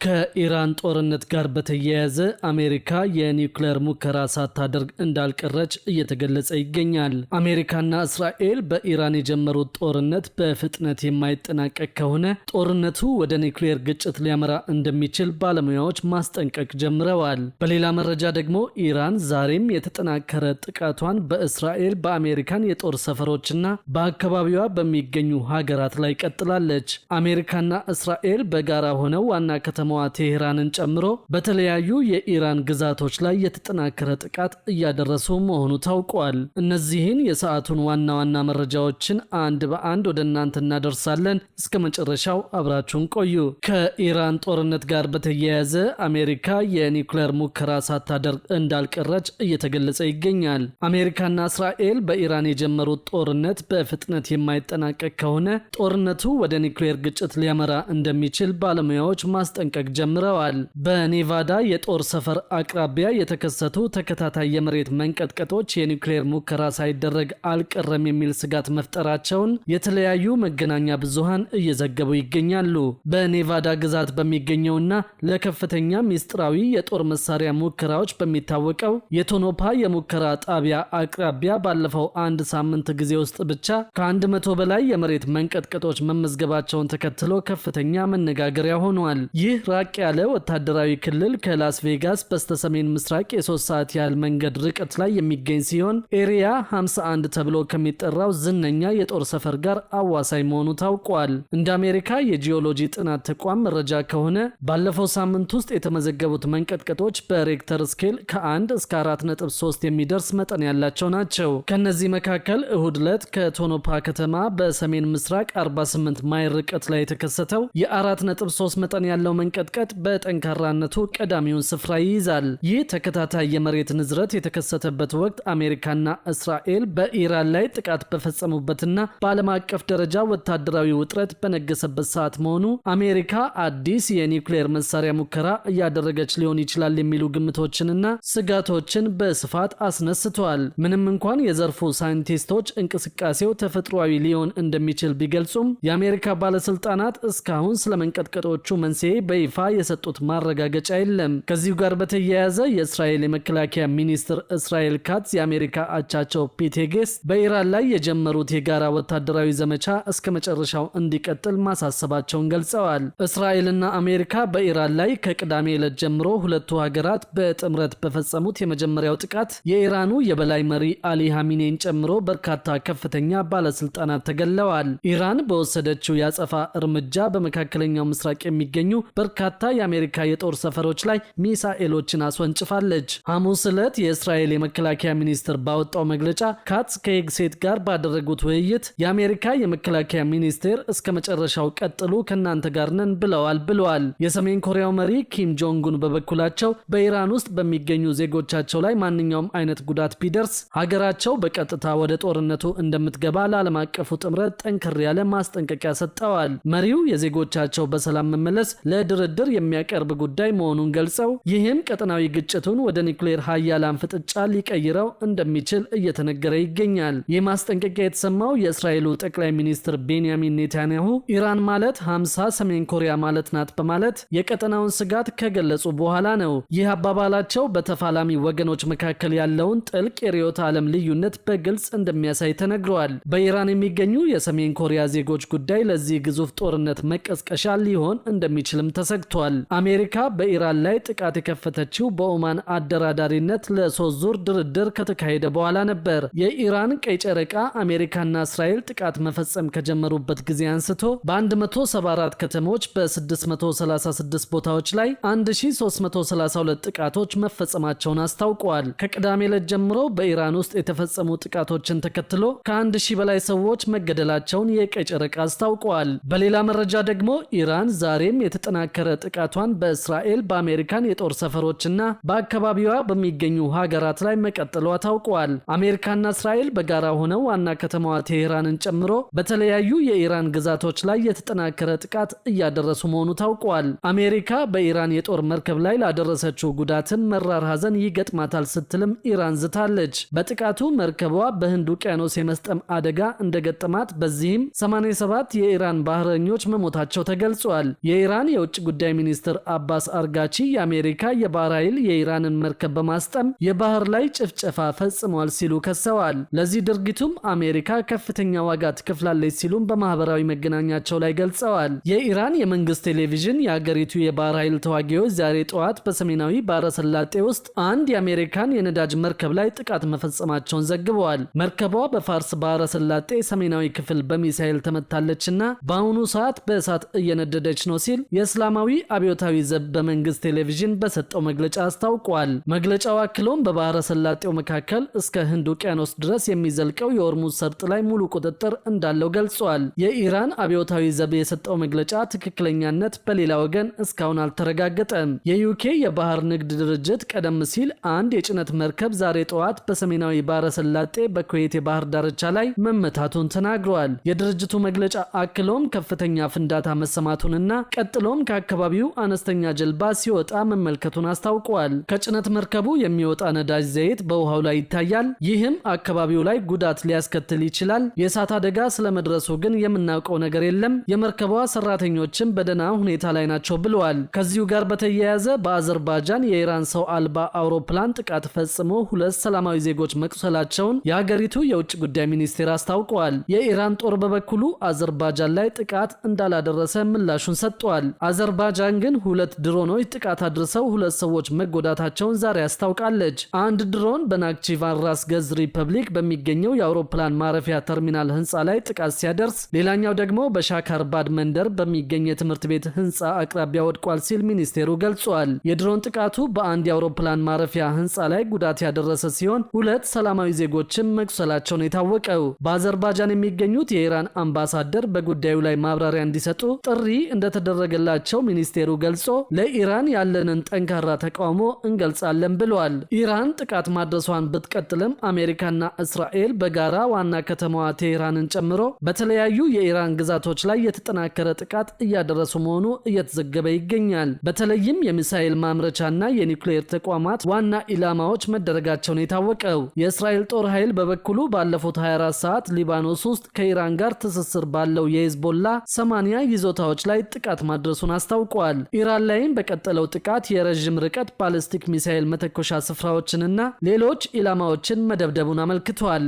ከኢራን ጦርነት ጋር በተያያዘ አሜሪካ የኒውክሌር ሙከራ ሳታደርግ እንዳልቀረች እየተገለጸ ይገኛል። አሜሪካና እስራኤል በኢራን የጀመሩት ጦርነት በፍጥነት የማይጠናቀቅ ከሆነ ጦርነቱ ወደ ኒውክሌር ግጭት ሊያመራ እንደሚችል ባለሙያዎች ማስጠንቀቅ ጀምረዋል። በሌላ መረጃ ደግሞ ኢራን ዛሬም የተጠናከረ ጥቃቷን በእስራኤል በአሜሪካን የጦር ሰፈሮችና በአካባቢዋ በሚገኙ ሀገራት ላይ ቀጥላለች። አሜሪካና እስራኤል በጋራ ሆነው ዋና ከተማዋ ቴህራንን ጨምሮ በተለያዩ የኢራን ግዛቶች ላይ የተጠናከረ ጥቃት እያደረሱ መሆኑ ታውቋል። እነዚህን የሰዓቱን ዋና ዋና መረጃዎችን አንድ በአንድ ወደ እናንተ እናደርሳለን። እስከ መጨረሻው አብራችሁን ቆዩ። ከኢራን ጦርነት ጋር በተያያዘ አሜሪካ የኒውክሌር ሙከራ ሳታደርግ እንዳልቀረች እየተገለጸ ይገኛል። አሜሪካና እስራኤል በኢራን የጀመሩት ጦርነት በፍጥነት የማይጠናቀቅ ከሆነ ጦርነቱ ወደ ኒውክሌር ግጭት ሊያመራ እንደሚችል ባለሙያዎች ማስጠንቀቅ ጀምረዋል። በኔቫዳ የጦር ሰፈር አቅራቢያ የተከሰቱ ተከታታይ የመሬት መንቀጥቀጦች የኒውክሌር ሙከራ ሳይደረግ አልቀረም የሚል ስጋት መፍጠራቸውን የተለያዩ መገናኛ ብዙሃን እየዘገቡ ይገኛሉ። በኔቫዳ ግዛት በሚገኘውና ለከፍተኛ ሚስጥራዊ የጦር መሳሪያ ሙከራዎች በሚታወቀው የቶኖፓ የሙከራ ጣቢያ አቅራቢያ ባለፈው አንድ ሳምንት ጊዜ ውስጥ ብቻ ከ100 በላይ የመሬት መንቀጥቀጦች መመዝገባቸውን ተከትሎ ከፍተኛ መነጋገሪያ ሆኗል። ይህ ራቅ ያለ ወታደራዊ ክልል ከላስ ቬጋስ በስተሰሜን ምስራቅ የ3 ሰዓት ያህል መንገድ ርቀት ላይ የሚገኝ ሲሆን ኤሪያ 51 ተብሎ ከሚጠራው ዝነኛ የጦር ሰፈር ጋር አዋሳኝ መሆኑ ታውቋል። እንደ አሜሪካ የጂኦሎጂ ጥናት ተቋም መረጃ ከሆነ ባለፈው ሳምንት ውስጥ የተመዘገቡት መንቀጥቀጦች በሬክተር ስኬል ከ1 እስከ 4.3 የሚደርስ መጠን ያላቸው ናቸው። ከነዚህ መካከል እሁድ ዕለት ከቶኖፓ ከተማ በሰሜን ምስራቅ 48 ማይል ርቀት ላይ የተከሰተው የ4.3 መጠን ያለው መንቀጥቀጥ በጠንካራነቱ ቀዳሚውን ስፍራ ይይዛል። ይህ ተከታታይ የመሬት ንዝረት የተከሰተበት ወቅት አሜሪካና እስራኤል በኢራን ላይ ጥቃት በፈጸሙበትና በዓለም አቀፍ ደረጃ ወታደራዊ ውጥረት በነገሰበት ሰዓት መሆኑ አሜሪካ አዲስ የኒውክሌር መሳሪያ ሙከራ እያደረገች ሊሆን ይችላል የሚሉ ግምቶችንና ስጋቶችን በስፋት አስነስተዋል። ምንም እንኳን የዘርፉ ሳይንቲስቶች እንቅስቃሴው ተፈጥሯዊ ሊሆን እንደሚችል ቢገልጹም የአሜሪካ ባለስልጣናት እስካሁን ስለመንቀጥቀጦቹ መንስኤ በይፋ የሰጡት ማረጋገጫ የለም። ከዚሁ ጋር በተያያዘ የእስራኤል የመከላከያ ሚኒስትር እስራኤል ካትዝ የአሜሪካ አቻቸው ፒት ሄጌሴት በኢራን ላይ የጀመሩት የጋራ ወታደራዊ ዘመቻ እስከ መጨረሻው እንዲቀጥል ማሳሰባቸውን ገልጸዋል። እስራኤልና አሜሪካ በኢራን ላይ ከቅዳሜ ዕለት ጀምሮ ሁለቱ ሀገራት በጥምረት በፈጸሙት የመጀመሪያው ጥቃት የኢራኑ የበላይ መሪ አሊ ሐሚኔን ጨምሮ በርካታ ከፍተኛ ባለስልጣናት ተገለዋል። ኢራን በወሰደችው ያጸፋ እርምጃ በመካከለኛው ምስራቅ የሚገኙ በርካታ የአሜሪካ የጦር ሰፈሮች ላይ ሚሳኤሎችን አስወንጭፋለች። ሐሙስ ዕለት የእስራኤል የመከላከያ ሚኒስትር ባወጣው መግለጫ ካትዝ ከሄግሴት ጋር ባደረጉት ውይይት የአሜሪካ የመከላከያ ሚኒስቴር እስከ መጨረሻው ቀጥሉ ከናንተ ጋር ነን ብለዋል። የሰሜን ኮሪያው መሪ ኪም ጆንጉን በበኩላቸው በኢራን ውስጥ በሚገኙ ዜጎቻቸው ላይ ማንኛውም አይነት ጉዳት ቢደርስ ሀገራቸው በቀጥታ ወደ ጦርነቱ እንደምትገባ ለዓለም አቀፉ ጥምረት ጠንከር ያለ ማስጠንቀቂያ ሰጥተዋል። መሪው የዜጎቻቸው በሰላም መመለስ ለድርድር የሚያቀርብ ጉዳይ መሆኑን ገልጸው ይህም ቀጠናዊ ግጭቱን ወደ ኒውክሌር ሀያላን ፍጥጫ ሊቀይረው እንደሚችል እየተነገረ ይገኛል። ይህ ማስጠንቀቂያ የተሰማው የእስራኤሉ ጠቅላይ ሚኒስትር ቤንያሚን ኔታንያሁ ኢራን ማለት 50 ሰሜን ኮሪያ ማለት ናት በማለት የቀጠናውን ስጋት ከገለጹ በኋላ ነው። ይህ አባባላቸው በተፋላሚ ወገኖች መካከል ያለውን ጥልቅ የርዕዮተ ዓለም ልዩነት በግልጽ እንደሚያሳይ ተነግሯል። በኢራን የሚገኙ የሰሜን ኮሪያ ዜጎች ጉዳይ ለዚህ ግዙፍ ጦርነት መቀስቀሻ ሊሆን እንደሚችልም ተሰግቷል። አሜሪካ በኢራን ላይ ጥቃት የከፈተችው በኦማን አደራዳሪነት ለ3 ዙር ድርድር ከተካሄደ በኋላ ነበር። የኢራን ቀይ ጨረቃ አሜሪካና እስራኤል ጥቃት መፈጸም ከጀመሩበት ጊዜ አንስቶ በ174 ከተሞች በ636 ቦታዎች ላይ 1332 ጥቃቶች መፈጸማቸውን አስታውቀዋል። ከቅዳሜ ዕለት ጀምሮ በኢራን ውስጥ የተፈጸሙ ጥቃቶችን ተከትሎ ከ1000 በላይ ሰዎች መገደላቸውን የቀይ ጨረቃ አስታውቀዋል። በሌላ መረጃ ደግሞ ኢራን ዛሬም የተጠናከረ ጥቃቷን በእስራኤል በአሜሪካን የጦር ሰፈሮችና በአካባቢዋ በሚገኙ ሀገራት ላይ መቀጠሏ ታውቋል። አሜሪካና እስራኤል በጋራ ሆነው ዋና ከተማዋ ቴህራንን ጨምሮ በተለያዩ የኢራን ግዛቶች ላይ የተጠናከረ ጥቃት እያደረሱ መሆኑ ታውቋል። አሜሪካ በኢራን የጦር መርከብ ላይ ላደረሰችው ጉዳትም መራር ሐዘን ይገጥማታል ስትልም ኢራን ዝታለች። በጥቃቱ መርከቧ በህንድ ውቅያኖስ የመስጠም አደጋ እንደገጠማት በዚህም 87 የኢራን ባህረኞች መሞታቸው ተገልጿል። የኢራን የውጭ ጉዳይ ሚኒስትር አባስ አርጋቺ የአሜሪካ የባህር ኃይል የኢራንን መርከብ በማስጠም የባህር ላይ ጭፍጨፋ ፈጽሟል ሲሉ ከሰዋል። ለዚህ ድርጊቱም አሜሪካ ከፍተኛ ዋጋ ትከፍላለች ሲሉም በማህበራዊ መገናኛቸው ላይ ገልጸዋል። የኢራን የመንግስት ቴሌቪዥን የአገሪቱ የባህር ኃይል ተዋጊዎች ዛሬ ጠዋት በሰሜናዊ ባህረ ሰላጤ ውስጥ አንድ የአሜሪካን የነዳጅ መርከብ ላይ ጥቃት መፈጸማቸውን ዘግበዋል። መርከቧ በፋርስ ባህረ ሰላጤ ሰሜናዊ ክፍል በሚሳኤል ተመታለችና በአሁኑ ሰዓት በእሳት እየነደደች ነው ሲል የእስላማዊ አብዮታዊ ዘብ በመንግስት ቴሌቪዥን በሰጠው መግለጫ አስታውቋል። መግለጫው አክሎም በባህረ ሰላጤው መካከል እስከ ህንድ ውቅያኖስ ድረስ የሚዘልቀው የሆርሙዝ ሰርጥ ላይ ሙሉ ቁጥጥር እንዳለው ገልጿል። የኢራን አብዮታዊ ዘብ የሰጠው መግለጫ ትክክለኛነት በሌላ ወገን እስካሁን አልተረጋገጠም። የዩኬ የባህር ንግድ ድርጅት ቀደም ሲል አንድ የጭነት መርከብ ዛሬ ጠዋት በሰሜናዊ ባህረ ሰላጤ በኩዌት የባህር ዳርቻ ላይ መመታቱን ተናግሯል። የድርጅቱ መግለጫ አክሎም ከፍተኛ ፍንዳታ መሰማቱንና ቀጥሎም ከአካባቢው አነስተኛ ጀልባ ሲወጣ መመልከቱን አስታውቋል። ከጭነት መርከቡ የሚወጣ ነዳጅ ዘይት በውሃው ላይ ይታያል። ይህም አካባቢው ላይ ጉዳት ሊያስከትል ይችላል። የእሳት አደጋ ስለመድረሱ ግን የምናውቀው ነገር የለም። የመርከቧ ሰራተኞችም በደህና ሁኔታ ላይ ናቸው ብለዋል። ከዚሁ ጋር በተያያዘ በአዘርባጃን የኢራን ሰው አልባ አውሮፕላን ጥቃት ፈጽሞ 2 ሰላማዊ ዜጎች መቁሰላቸውን የሀገሪቱ የውጭ ጉዳይ ሚኒስቴር አስታውቋል። የኢራን ጦር በበኩሉ አዘርባጃን ላይ ጥቃት እንዳላደረሰ ምላሹን ሰጥቷል። አዘርባጃን ግን 2 ድሮኖች ጥቃት አድርሰው 2 ሰዎች መጎዳታቸውን ዛሬ አስታውቃለች። አንድ ድሮን በናክቺቫን ራስ ገዝ ሪፐብሊክ በሚገኘው የአውሮፕላን ማረፊያ ተርሚናል ህንፃ ላይ ጥቃት ሲያደርስ፣ ሌላኛው ደግሞ በሻካርባድ መንደር በሚገኝ የትምህርት ቤት ህንፃ አቅራቢያ ወድቋል ሲል ሚኒስቴሩ ገልጿል። የድሮን ጥቃቱ በአንድ የአውሮፕላን ማረፊያ ህንፃ ላይ ጉዳት ያደረሰ ሲሆን 2 ሰላማዊ ዜጎችም መቁሰላቸው ነው የታወቀው። በአዘርባጃን የሚገኙት የኢራን አምባሳደር በጉዳዩ ላይ ማብራሪያ እንዲሰጡ ጥሪ እንደተደረገላቸው ሚኒስቴሩ ገልጾ ለኢራን ያለንን ጠንካራ ተቃውሞ እንገልጻለን ብለዋል። ኢራን ጥቃት ማድረሷን ብትቀጥልም አሜሪካና እስራኤል በጋራ ዋና ከተማዋ ቴህራንን ጨምሮ በተለያዩ የኢራን ግዛቶች ላይ የተጠናከረ ጥቃት እያደረሱ መሆኑ እየተዘገበ ይገኛል። በተለይም የሚሳኤል ማምረቻና የኒውክሌር ተቋማት ዋና ኢላማዎች መደረጋቸውን የታወቀው የእስራኤል ጦር ኃይል በበኩሉ ባለፉት 24 ሰዓት ሊባኖስ ውስጥ ከኢራን ጋር ትስስር ባለው የሂዝቦላ 80 ይዞታዎች ላይ ጥቃት ማድረሱን አስታውቋል። ኢራን ላይም በቀጠለው ጥቃት የረዥም ርቀት ባሊስቲክ ሚሳኤል መተኮሻ ስፍራዎችንና ሌሎች ኢላማዎችን መደብደቡን አመልክቷል።